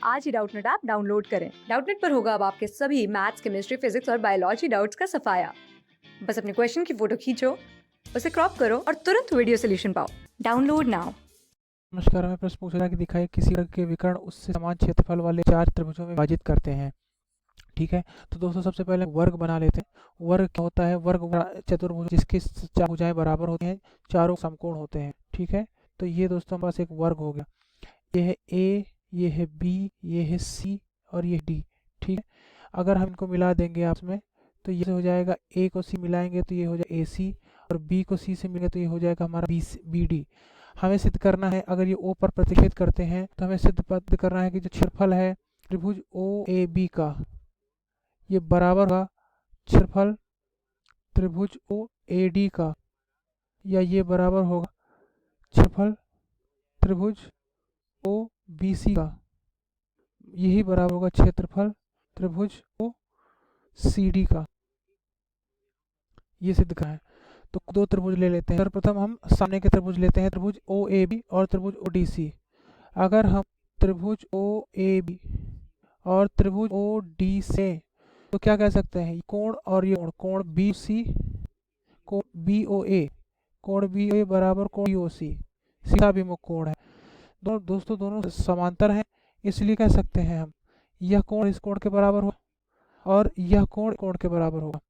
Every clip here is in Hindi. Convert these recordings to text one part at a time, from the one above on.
आज ही डाउटनेट ऐप डाउनलोड करें। डाउटनेट पर होगा अब आपके सभी मैथ्स, केमिस्ट्री, फिजिक्स और बायोलॉजी डाउट्स का सफाया। बस अपने क्वेश्चन की फोटो खींचो, उसे क्रॉप करो और तुरंत वीडियो सोल्यूशन पाओ। Download now. नमस्कार। हमें प्रश्न पूछ रहा है कि दिखाए किसी वर्ग के विकर्ण उससे समान क्षेत्रफल वाले चार त्रिभुजों में विभाजित करते हैं। ठीक है, तो दोस्तों सबसे पहले वर्ग बना लेते हैं। वर्ग क्या होता है? वर्ग चतुर्भुज जिसकी चार भुजाएं बराबर होती हैं, चारों समकोण होते हैं। ठीक है, तो ये दोस्तों हमारे पास एक वर्ग हो गया। ये है ए, ये है बी, ये है सी और ये डी। ठीक है, अगर हम इनको मिला देंगे आपस में तो ये हो जाएगा, ए को सी मिलाएंगे तो ये हो जाएगा ए सी, और बी को सी से मिलेंगे तो ये हो जाएगा हमारा बी डी। हमें सिद्ध करना है, अगर ये ओ पर प्रतिच्छेद करते हैं तो हमें सिद्ध करना है कि जो क्षेत्रफल है त्रिभुज ओ ए बी का, ये बराबर होगा क्षेत्रफल त्रिभुज ओ ए डी का, या ये बराबर होगा क्षेत्रफल त्रिभुज ओ बी सी का, यही बराबर होगा क्षेत्रफल त्रिभुज ओ सी डी का। ये सिद्ध करना है तो दो त्रिभुज ले लेते हैं। सर्वप्रथम हम सामने के त्रिभुज लेते हैं, त्रिभुज ओ ए बी और त्रिभुज ओ डी सी। अगर हम त्रिभुज ओ ए बी और त्रिभुज ओ डी से तो क्या कह सकते हैं? कोण और ये कोण बी सी, कोण बी ओ ए, कोण बी ओ ए बराबर कोण बी ओ सी, सीधाभिमुख कोण है। दोस्तों दोनों समांतर हैं, इसलिए कह सकते हैं हम यह कोण इस कोण के बराबर होगा और यह कोण कोण के बराबर होगा,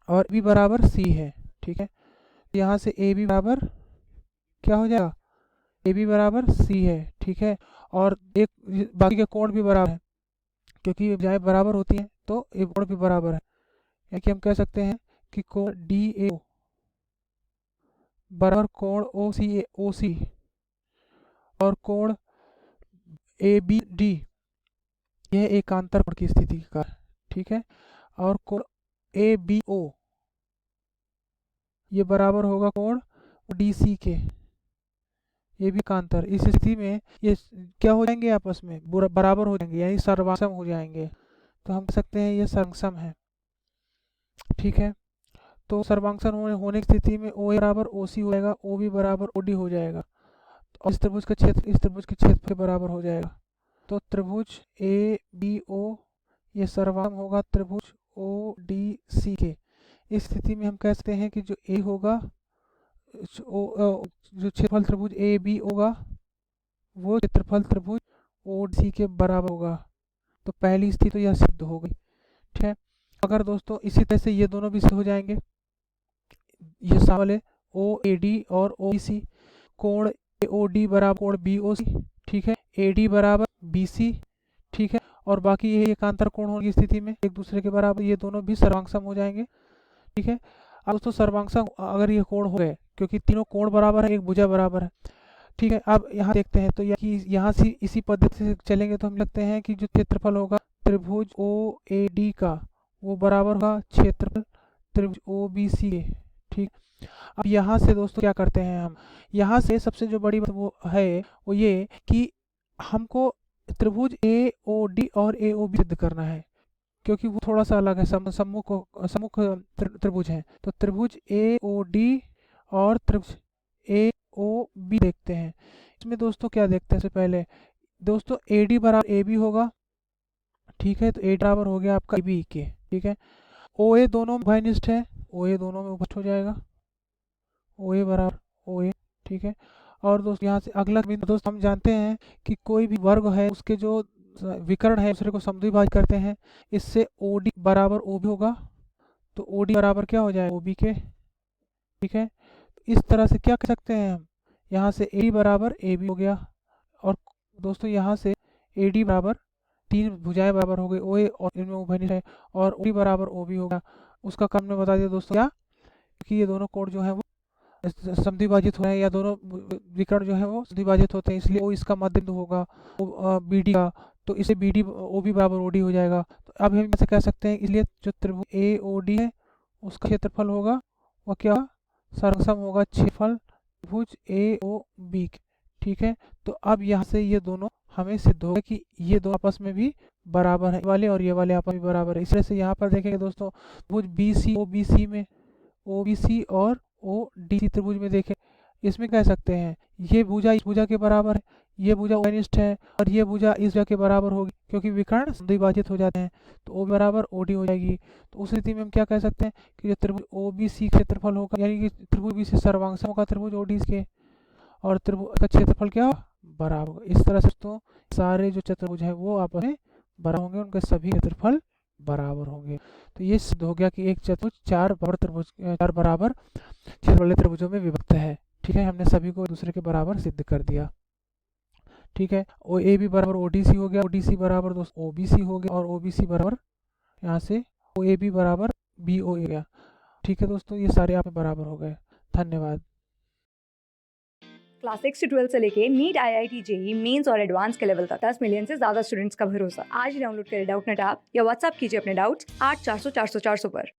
और बी बराबर सी है। ठीक है, यहाँ से ए बी बराबर क्या हो जाएगा? ए बी बराबर सी है। ठीक है, और एक बाकी के कोण भी बराबर है, क्योंकि भुजाएं बराबर होती हैं तो ये कोण भी बराबर है। यानी कि हम कह सकते हैं कि कोण डी ए बराबर कोण ओ सी और कोण ए बी डी, यह एकांतर कोण की स्थिति का। ठीक है, और कोण ए बी ओ ये बराबर होगा कोण डी सी के, ये भी एकांतर। इस स्थिति में ये क्या हो जाएंगे? आपस में बराबर हो जाएंगे, यानी सर्वांगसम हो जाएंगे। तो हम कह सकते हैं ये सर्वांगसम है। ठीक है, तो सर्वांगसम होने की स्थिति में ओ ए बराबर ओ सी हो जाएगा, ओ बी बराबर ओ डी हो जाएगा, और इस त्रिभुज का क्षेत्र इस त्रिभुज के क्षेत्र के बराबर हो जाएगा। तो त्रिभुज ए बी ओ ये सर्वांगसम होगा त्रिभुज ओ डी सी के। इस स्थिति में हम कह सकते हैं कि जो ए होगा, जो क्षेत्रफल त्रिभुज ए बी होगा वो क्षेत्रफल त्रिभुज ओ डी सी के बराबर होगा। तो पहली स्थिति तो यह सिद्ध हो गई। ठीक है, अगर दोस्तों इसी तरह से ये दोनों भी सिद्ध हो जाएंगे, ये सामने ओ ए डी और ओ बी सी, कोण ए ओ डी बराबर कोण बी ओ सी। ठीक है, ए डी बराबर बी सी। ठीक है, और बाकी ये एकांतर कोण होने की स्थिति में एक दूसरे के बराबर, ये दोनों भी सर्वांगसम हो जाएंगे। ठीक है, अब दोस्तों सर्वांगसम अगर ये कोण हो गए, क्योंकि तीनों कोण बराबर है, एक भुजा बराबर है। ठीक है, अब यहाँ देखते हैं तो यहाँ से इसी पद्धति से चलेंगे तो हम लगते हैं कि जो क्षेत्रफल होगा त्रिभुज ओ ए डी का वो बराबर होगा क्षेत्रफल त्रिभुज ओ बी सी के। ठीक, अब यहाँ से दोस्तों क्या करते हैं हम? यहाँ से सबसे जो बड़ी बात वो है वो ये कि हमको त्रिभुज ए ओ डी और ए ओ बी सिद्ध करना है, क्योंकि वो थोड़ा सा अलग है, सम्मुख त्रिभुज है। तो त्रिभुज ए ओ डी और त्रिभुज ए ओ बी देखते हैं। इसमें दोस्तों क्या देखते हैं? सबसे पहले दोस्तों ए डी बराबर ए बी होगा। ठीक है, तो ए बराबर हो गया आपका ए बी के। ठीक है, ओ ए दोनों में उभयनिष्ठ है, ओ ए दोनों में उभयनिष्ठ हो जाएगा, ओ ए बराबर ओ ए। ठीक है, और दोस्तों यहाँ से अगला बिंदु दोस्तों हम जानते हैं कि कोई भी वर्ग है उसके जो विकर्ण है दूसरे को समद्विभाजित करते हैं। इससे ओ डी बराबर ओ बी होगा, तो ओ डी बराबर क्या हो जाएगा? ओ बी के। ठीक है, इस तरह से क्या कर सकते हैं हम? यहाँ से ए डी बराबर ए बी हो गया, और दोस्तों यहाँ से ए डी बराबर तीन भुजाएं बराबर हो गई, ओ ए और इनमें उभयनिष्ठ है, और ओ डी बराबर ओ बी होगा। उसका काम ने बता दिया दोस्तों क्या, कि ये दोनों कोण जो है वो समद्विभाजित हो रहे हैं, या दोनों विकर्ण जो है वो समद्विभाजित होते हैं, इसलिए ओ इसका मध्य बिंदु होगा बी डी का, तो इसे बी डी ओ बी बराबर ओ डी हो जाएगा। तो अब हम ऐसे कह सकते हैं, इसलिए जो त्रिभुज ए ओ डी है उसका क्षेत्रफल होगा वह क्या सर्वसम होगा क्षेत्रफल त्रिभुज ए ओ बी। ठीक है, तो अब यहाँ से ये दोनों हमें सिद्ध होगा कि ये दोनों आपस में भी बराबर है, वाले और ये वाले आपस में बराबर है। इस तरह से यहाँ पर देखेंगे दोस्तों त्रिभुज B C O B C में ओ बी सी और ओ डी सी त्रिभुज में देखें, इसमें कह सकते हैं ये भुजा इस भुजा के बराबर है, ये भुजा ओनिष्ठ है और ये भुजा इस भुजा के बराबर होगी, क्योंकि विकर्ण द्विभाजित हो जाते हैं, तो ओ बराबर ओडी हो जाएगी। तो उस स्थिति में हम क्या कह सकते हैं कि जो त्रिभुज ओबीसी क्षेत्रफल होगा, यानी कि त्रिभुज बीसी सर्वांश होगा त्रिभुज ओडी के, और त्रिभुज का क्षेत्रफल क्या होगा, बराबर होगा। इस तरह से दोस्तों सारे जो चतुर्भुज हैं वो आपस में बराबर होंगे, उनके सभी क्षेत्रफल बराबर होंगे। तो ये सिद्ध हो गया कि एक चतुर्भुज चार बराबर क्षेत्र वाले त्रिभुजों में विभक्त है। ठीक है, हमने सभी को दूसरे के बराबर सिद्ध कर दिया। ठीक है, ओ ए बी बराबर ओडीसी हो गया, ओडीसी बराबर दोस्तों ओबीसी हो गया, और ओबीसी बराबर यहाँ से ओ ए बी बराबर बी ओ गया। ठीक है दोस्तों, ये सारे आप में बराबर हो गए। धन्यवाद। क्लास 6 से 12 से लेके नीट, IIT, जेई मेंस और एडवांस के लेवल तक 10 मिलियन से ज्यादा स्टूडेंट्स का भरोसा। आज ही डाउनलोड करें डाउटनेट ऐप या व्हाट्सएप कीजिए अपने डाउट्स 8400 400 400 पर।